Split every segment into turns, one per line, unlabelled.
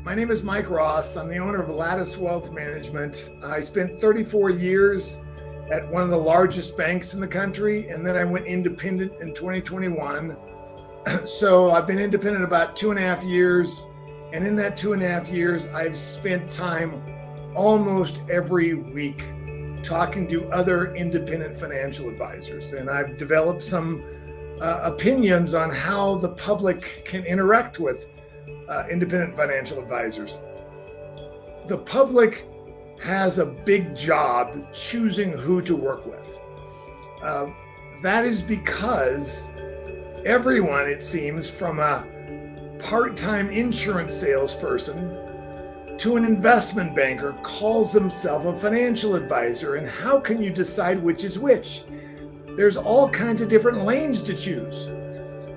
My name is Mike Ross. I'm the owner of Lattice Wealth Management. I spent 34 years at one of the largest banks in the country, and then I went independent in 2021. So I've been independent about 2.5 years, and in that 2.5 years, I've spent time almost every week talking to other independent financial advisors, and I've developed some opinions on how the public can interact with independent financial advisors. The public has a big job choosing who to work with. That is because everyone, it seems, from a part-time insurance salesperson to an investment banker, calls themselves a financial advisor. And how can you decide which is which? There's all kinds of different lanes to choose.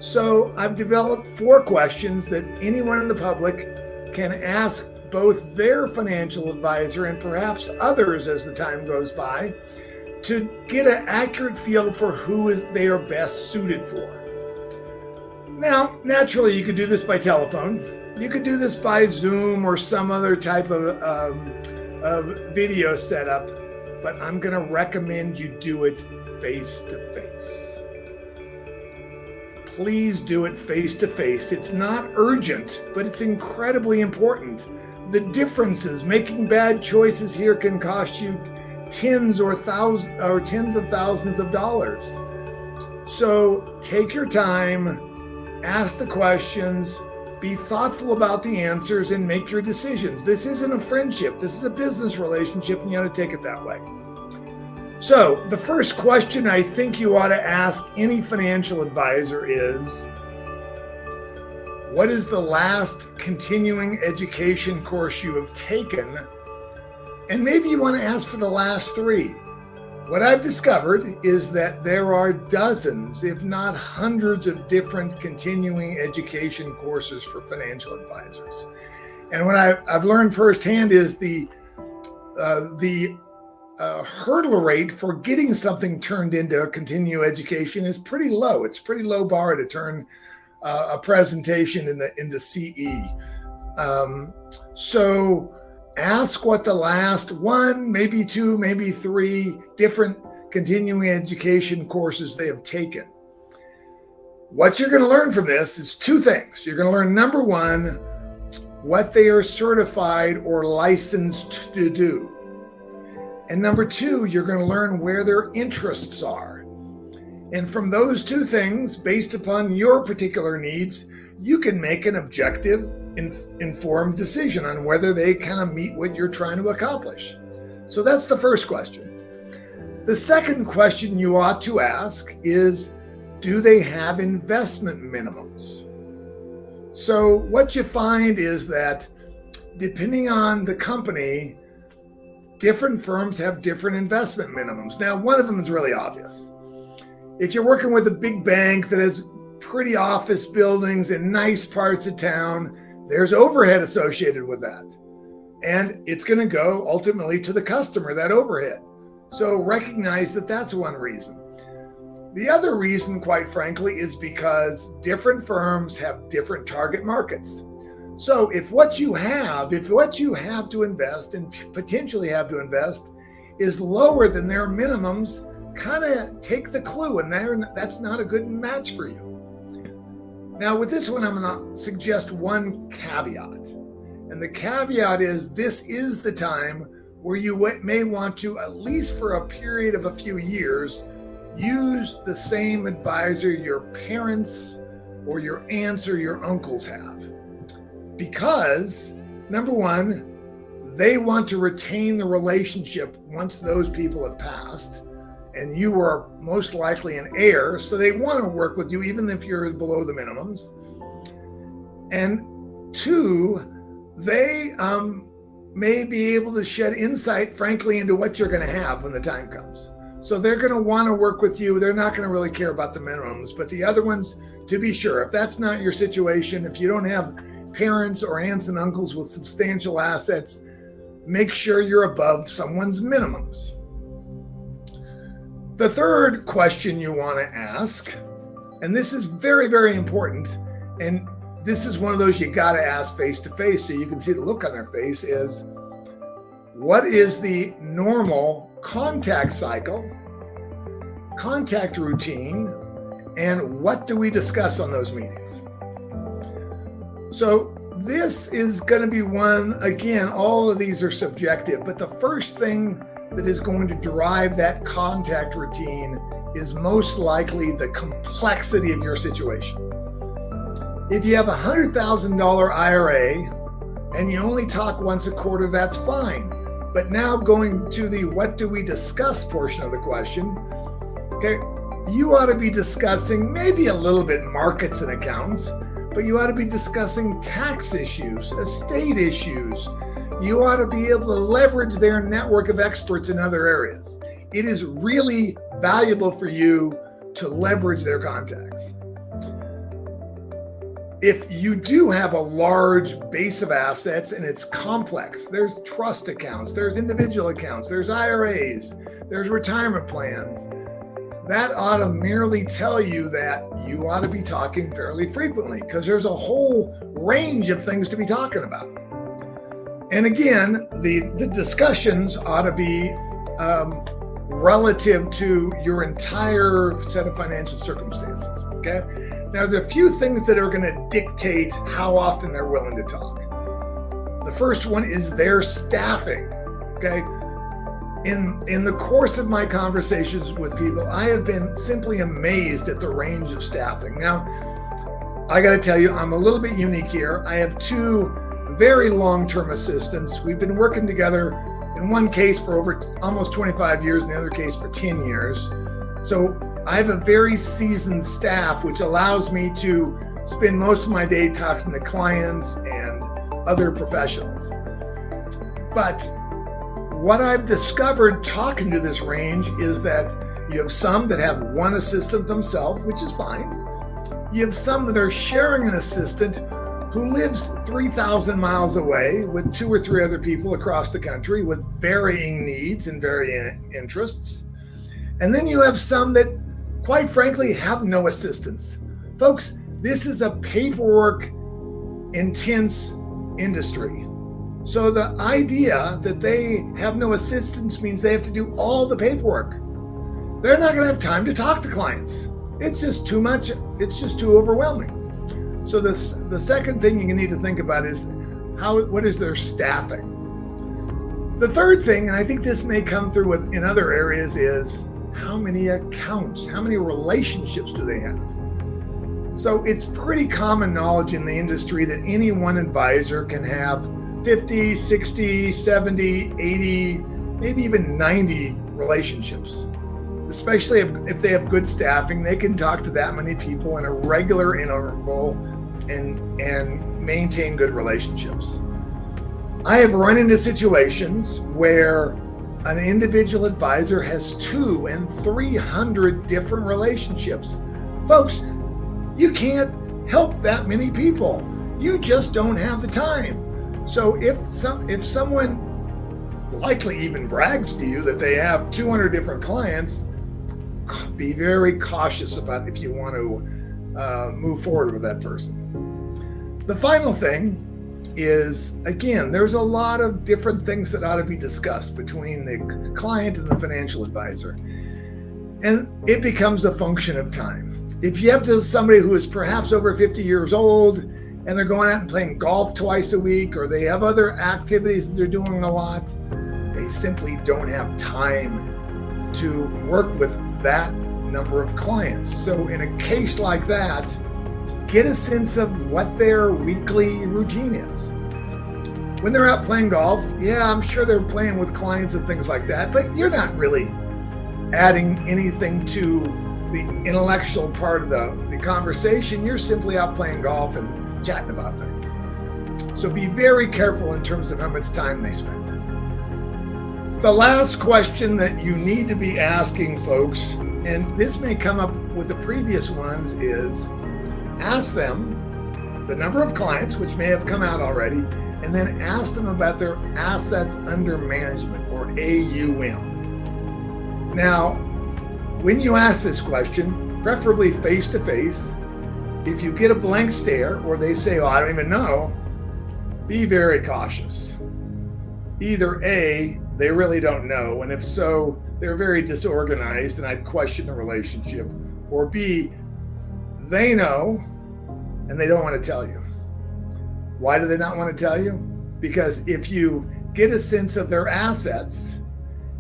So I've developed 4 questions that anyone in the public can ask both their financial advisor and perhaps others as the time goes by to get an accurate feel for who they are best suited for. Now, naturally, you could do this by telephone. You could do this by Zoom or some other type of video setup, but I'm going to recommend you do it face to face. Please do it face to face. It's not urgent, but it's incredibly important. The differences, making bad choices here can cost you tens of thousands of dollars. So take your time, ask the questions, be thoughtful about the answers, and make your decisions. This isn't a friendship. This is a business relationship, and you ought to take it that way. So the first question I think you ought to ask any financial advisor is, what is the last continuing education course you have taken? And maybe you want to ask for the last 3. What I've discovered is that there are dozens, if not hundreds, of different continuing education courses for financial advisors. And what I've learned firsthand is the hurdle rate for getting something turned into a continuing education is pretty low. It's a pretty low bar to turn a presentation into CE. So ask what the last 1, maybe 2, maybe 3 different continuing education courses they have taken. What you're going to learn from this is 2 things. You're going to learn, number 1, what they are certified or licensed to do. And number 2, you're going to learn where their interests are. And from those 2 things, based upon your particular needs, you can make an objective, informed decision on whether they kind of meet what you're trying to accomplish. So that's the first question. The second question you ought to ask is, do they have investment minimums? So what you find is that depending on the company, different firms have different investment minimums. Now, one of them is really obvious. If you're working with a big bank that has pretty office buildings in nice parts of town, there's overhead associated with that. And it's going to go ultimately to the customer, that overhead. So recognize that that's one reason. The other reason, quite frankly, is because different firms have different target markets. So if what you have to invest and potentially have to invest is lower than their minimums, kind of take the clue, and that's not a good match for you. Now with this one, I'm going to suggest one caveat. And the caveat is, this is the time where you may want to, at least for a period of a few years, use the same advisor your parents or your aunts or your uncles have. Because, number 1, they want to retain the relationship once those people have passed, and you are most likely an heir, so they want to work with you even if you're below the minimums. And 2, they may be able to shed insight, frankly, into what you're going to have when the time comes. So they're going to want to work with you. They're not going to really care about the minimums, but the other ones, to be sure, if that's not your situation, if you don't have parents or aunts and uncles with substantial assets, make sure you're above someone's minimums. The third question you want to ask, and this is very, very important, and this is one of those you got to ask face to face so you can see the look on their face is, what is the normal contact cycle, contact routine, and what do we discuss on those meetings? So this is going to be one, again, all of these are subjective, but the first thing that is going to drive that contact routine is most likely the complexity of your situation. If you have a $100,000 IRA and you only talk once a quarter, that's fine. But now going to the what do we discuss portion of the question, okay, you ought to be discussing maybe a little bit markets and accounts, but you ought to be discussing tax issues, estate issues. You ought to be able to leverage their network of experts in other areas. It is really valuable for you to leverage their contacts. If you do have a large base of assets and it's complex, there's trust accounts, there's individual accounts, there's IRAs, there's retirement plans, that ought to merely tell you that you ought to be talking fairly frequently because there's a whole range of things to be talking about. And again, the discussions ought to be relative to your entire set of financial circumstances, okay? Now, there's a few things that are going to dictate how often they're willing to talk. The first one is their staffing, okay? In the course of my conversations with people, I have been simply amazed at the range of staffing. Now, I got to tell you, I'm a little bit unique here. I have two very long-term assistants. We've been working together in one case for over almost 25 years, in the other case for 10 years. So I have a very seasoned staff, which allows me to spend most of my day talking to clients and other professionals. But what I've discovered talking to this range is that you have some that have one assistant themselves, which is fine. You have some that are sharing an assistant who lives 3,000 miles away with 2 or 3 other people across the country with varying needs and varying interests. And then you have some that, quite frankly, have no assistants. Folks, this is a paperwork intense industry. So the idea that they have no assistants means they have to do all the paperwork. They're not going to have time to talk to clients. It's just too much. It's just too overwhelming. So the second thing you need to think about is what is their staffing? The third thing, and I think this may come through in other areas, is how many accounts, how many relationships do they have? So it's pretty common knowledge in the industry that any one advisor can have 50, 60, 70, 80, maybe even 90 relationships. Especially if they have good staffing, they can talk to that many people in a regular interval and maintain good relationships. I have run into situations where an individual advisor has 200 and 300 different relationships. Folks, you can't help that many people. You just don't have the time. So if someone likely even brags to you that they have 200 different clients, be very cautious about if you want to move forward with that person. The final thing is, again, there's a lot of different things that ought to be discussed between the client and the financial advisor. And it becomes a function of time. If you have somebody who is perhaps over 50 years old and they're going out and playing golf twice a week, or they have other activities that they're doing a lot, they simply don't have time to work with that number of clients. So in a case like that, get a sense of what their weekly routine is. When they're out playing golf, yeah, I'm sure they're playing with clients and things like that, but you're not really adding anything to the intellectual part of the conversation. You're simply out playing golf and chatting about things. So be very careful in terms of how much time they spend. The last question that you need to be asking, folks, and this may come up with the previous ones, is ask them the number of clients, which may have come out already, and then ask them about their assets under management, or AUM. Now, when you ask this question, preferably face-to-face, If you get a blank stare or they say, oh, I don't even know, be very cautious. Either A, they really don't know, and if so, they're very disorganized and I'd question the relationship, or B, they know and they don't want to tell you. Why do they not want to tell you? Because if you get a sense of their assets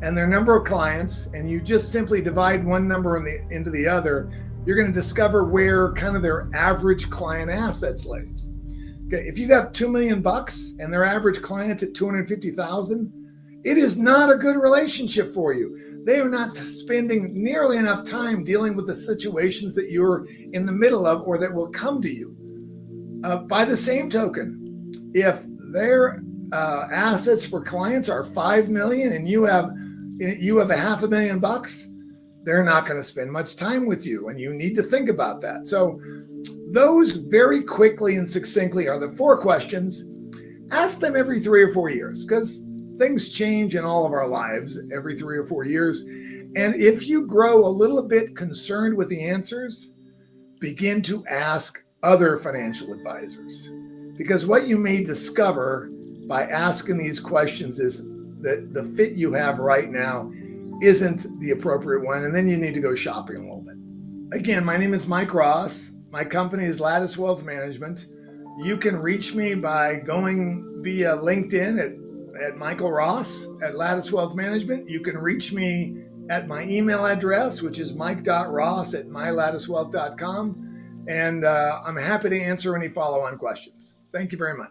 and their number of clients and you just simply divide one number into the other, you're going to discover where kind of their average client assets lays. Okay, if you have $2 million and their average client's at 250,000, it is not a good relationship for you. They are not spending nearly enough time dealing with the situations that you're in the middle of or that will come to you. By the same token, if their assets for clients are 5 million and you have $500,000, they're not going to spend much time with you, and you need to think about that. So those very quickly and succinctly are the 4 questions. Ask them every 3 or 4 years, because things change in all of our lives every 3 or 4 years. And if you grow a little bit concerned with the answers, begin to ask other financial advisors, because what you may discover by asking these questions is that the fit you have right now isn't the appropriate one, and then you need to go shopping a little bit. Again, my name is Mike Ross. My company is Lattice Wealth Management. You can reach me by going via LinkedIn at Michael Ross at Lattice Wealth Management. You can reach me at my email address, which is mike.ross@mylatticewealth.com. And I'm happy to answer any follow-on questions. Thank you very much.